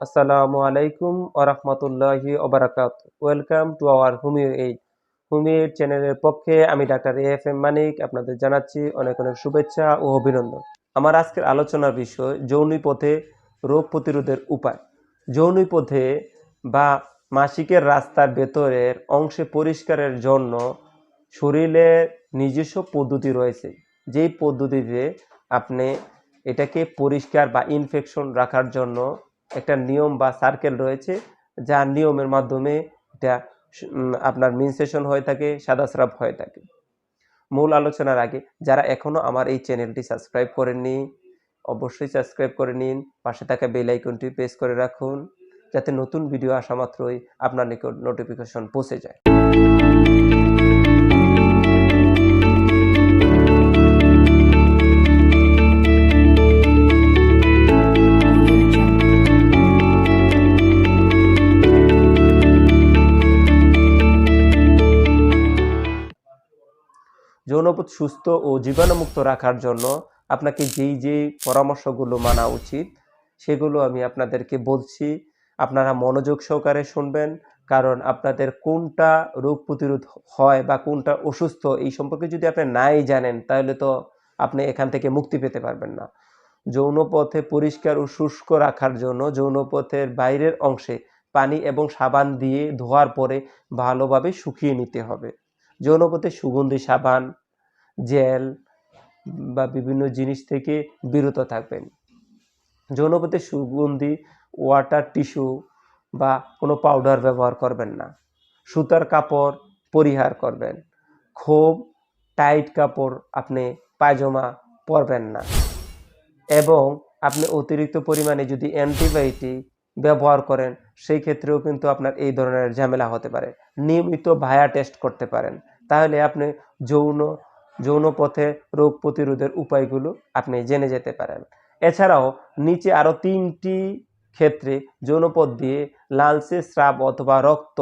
আসসালামু আলাইকুম ওয়া রাহমাতুল্লাহি ওয়া বারাকাতুহু। Welcome to our homeo aid. Homeo aid চ্যানেলের পক্ষে আমি ডাক্তার এএফএম মানিক আপনাদের জানাচ্ছি অনেক অনেক শুভেচ্ছা ও অভিনন্দন। আমার আজকের আলোচনার বিষয় যৌনিপথে রোগ প্রতিরোধের উপায়। যৌনিপথে বা মাসিকের রাস্তার ভেতরের অংশে পরিষ্কারের জন্য শরীরের নিজস্ব পদ্ধতি রয়েছে, যেই পদ্ধতিতে আপনি এটাকে পরিষ্কার বা ইনফেকশন রাখার জন্য একটা নিয়ম বা সার্কেল রয়েছে, যার নিয়মের মাধ্যমে এটা আপনার মেনসেশন হয়ে থাকে, সাদাস্রাব হয়ে থাকে। মূল আলোচনার আগে যারা এখনো আমার এই চ্যানেলটি সাবস্ক্রাইব করেননি, অবশ্যই সাবস্ক্রাইব করে নিন। পাশে থাকা বেল আইকনটি প্রেস করে রাখুন, যাতে নতুন ভিডিও আসা মাত্রই আপনার নিকট নোটিফিকেশন পৌঁছে যায়। যৌনপথ সুস্থ ও জীবাণুমুক্ত রাখার জন্য আপনাকে যেই পরামর্শগুলো মানা উচিত সেগুলো আমি আপনাদেরকে বলছি। আপনারা মনোযোগ সহকারে শুনবেন, কারণ আপনাদের কোনটা রোগ প্রতিরোধ হয় বা কোনটা অসুস্থ এই সম্পর্কে যদি আপনি নাই জানেন, তাহলে তো আপনি এখান থেকে মুক্তি পেতে পারবেন না। যৌনপথে পরিষ্কার ও শুষ্ক রাখার জন্য যৌনপথের বাইরের অংশে পানি এবং সাবান দিয়ে ধোয়ার পরে ভালোভাবে শুকিয়ে নিতে হবে। যৌনপথে সুগন্ধি সাবান, জেল বা বিভিন্ন জিনিস থেকে বিরত থাকবেন। যৌনপথে সুগন্ধি ওয়াটার টিস্যু বা কোনো পাউডার ব্যবহার করবেন না। সুতার কাপড় পরিহার করবেন। খুব টাইট কাপড় আপনি পায়জামা পরবেন না। এবং আপনি অতিরিক্ত পরিমাণে যদি অ্যান্টিবায়োটিক ব্যবহার করেন, সেই ক্ষেত্রেও কিন্তু আপনার এই ধরনের ঝামেলা হতে পারে। নিয়মিত ভায়া টেস্ট করতে পারেন, তাহলে আপনি যৌনপথে রোগ প্রতিরোধের উপায়গুলো আপনি জেনে যেতে পারেন। এছাড়াও নিচে আরও 3টি ক্ষেত্রে যৌনপথ দিয়ে লালচে স্রাব অথবা রক্ত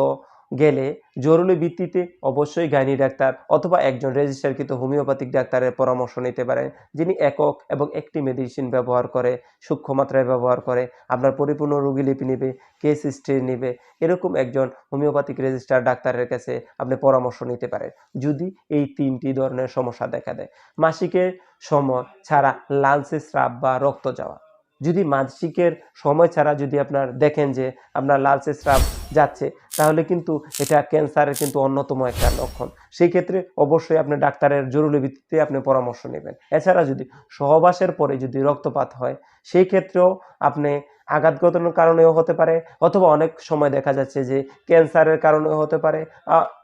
গেলে জরুরি ভিত্তিতে অবশ্যই গাইনি ডাক্তার অথবা একজন রেজিস্টারকৃত হোমিওপ্যাথিক ডাক্তারের পরামর্শ নিতে পারেন, যিনি একক এবং একটি মেডিসিন ব্যবহার করে, সূক্ষ্ম মাত্রায় ব্যবহার করে, আপনার পরিপূর্ণ রোগীলিপি নেবে, কেস হিস্ট্রি নেবে। এরকম একজন হোমিওপ্যাথিক রেজিস্টার ডাক্তারের কাছে আপনি পরামর্শ নিতে পারেন যদি এই 3টি ধরনের সমস্যা দেখা দেয়। মাসিকের সময় ছাড়া লালচে স্রাব বা রক্ত যাওয়া, যদি মাসিকের সময় ছাড়া যদি আপনার দেখেন যে আপনার লালচে স্রাব যাচ্ছে, তাহলে কিন্তু এটা ক্যান্সারের কিন্তু অন্যতম একটা লক্ষণ। সেই ক্ষেত্রে অবশ্যই আপনি ডাক্তারের জরুরি ভিত্তিতে আপনি পরামর্শ নেবেন। এছাড়া যদি সহবাসের পরে যদি রক্তপাত হয়, সেই ক্ষেত্রেও আপনি আঘাতগতনের কারণেও হতে পারে, অথবা অনেক সময় দেখা যাচ্ছে যে ক্যান্সারের কারণেও হতে পারে।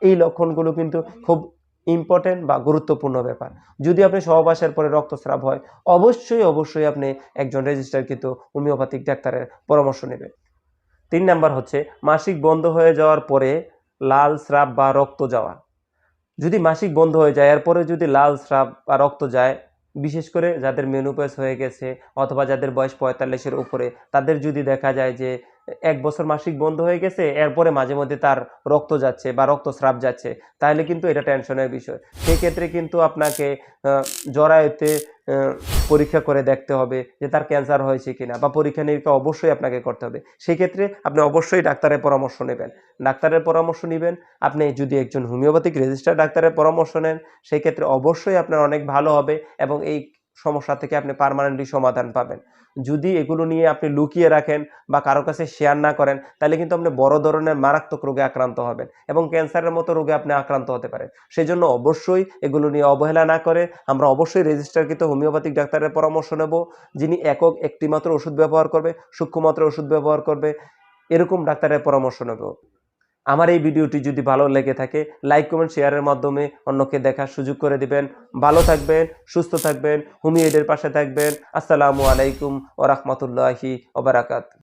এই লক্ষণগুলো কিন্তু খুব ইম্পর্টেন্ট বা গুরুত্বপূর্ণ ব্যাপার। যদি আপনি সহবাসের পরে রক্তস্রাব হয়, অবশ্যই আপনি একজন রেজিস্টারকৃত হোমিওপ্যাথিক ডাক্তারের পরামর্শ নেবেন। 3 নাম্বার হচ্ছে মাসিক বন্ধ হয়ে যাওয়ার পরে লাল স্রাব বা রক্ত যাওয়া। যদি মাসিক বন্ধ হয়ে যায়, এরপরে যদি লাল স্রাব বা রক্ত যায়, বিশেষ করে যাদের মেনোপজ হয়ে গেছে অথবা যাদের বয়স 45-এর উপরে, তাদের যদি দেখা যায় যে 1 বছর মাসিক বন্ধ হয়ে গেছে, এরপরে মাঝে মধ্যে তার রক্ত যাচ্ছে বা রক্তস্রাব যাচ্ছে, তাহলে কিন্তু এটা টেনশনের বিষয়। সেই ক্ষেত্রে কিন্তু আপনাকে জরায়ুতে পরীক্ষা করে দেখতে হবে যে তার ক্যান্সার হয়েছে কিনা, বা পরীক্ষা নিরীক্ষা অবশ্যই আপনাকে করতে হবে। সেই ক্ষেত্রে আপনি অবশ্যই ডাক্তারের পরামর্শ নেবেন। ডাক্তারের পরামর্শ নেবেন, আপনি যদি একজন হোমিওপ্যাথিক রেজিস্টার ডাক্তারের পরামর্শ নেন, সেই ক্ষেত্রে অবশ্যই আপনার অনেক ভালো হবে এবং এই সমস্যা থেকে আপনি পার্মানেন্টলি সমাধান পাবেন। যদি এগুলো নিয়ে আপনি লুকিয়ে রাখেন বা কারো কাছে শেয়ার না করেন, তাহলে কিন্তু আপনি বড় ধরনের মারাত্মক রোগে আক্রান্ত হবেন এবং ক্যান্সারের মতো রোগে আপনি আক্রান্ত হতে পারেন। সেজন্য অবশ্যই এগুলো নিয়ে অবহেলা না করে আমরা অবশ্যই রেজিস্টারকৃত হোমিওপ্যাথিক ডাক্তারের পরামর্শ নেব, যিনি একক একটি মাত্র ওষুধ ব্যবহার করবে, সূক্ষ্ম মাত্রার ওষুধ ব্যবহার করবে, এরকম ডাক্তারের পরামর্শ নেব। আমার এই ভিডিওটি যদি ভালো লেগে থাকে, লাইক কমেন্ট শেয়ারের মাধ্যমে অন্যকে দেখার সুযোগ করে দিবেন। ভালো থাকবেন, সুস্থ থাকবেন, হোমিও এইডের পাশে থাকবেন। আসসালামু আলাইকুম ওয়া রাহমাতুল্লাহি ওয়া বারাকাতুহু।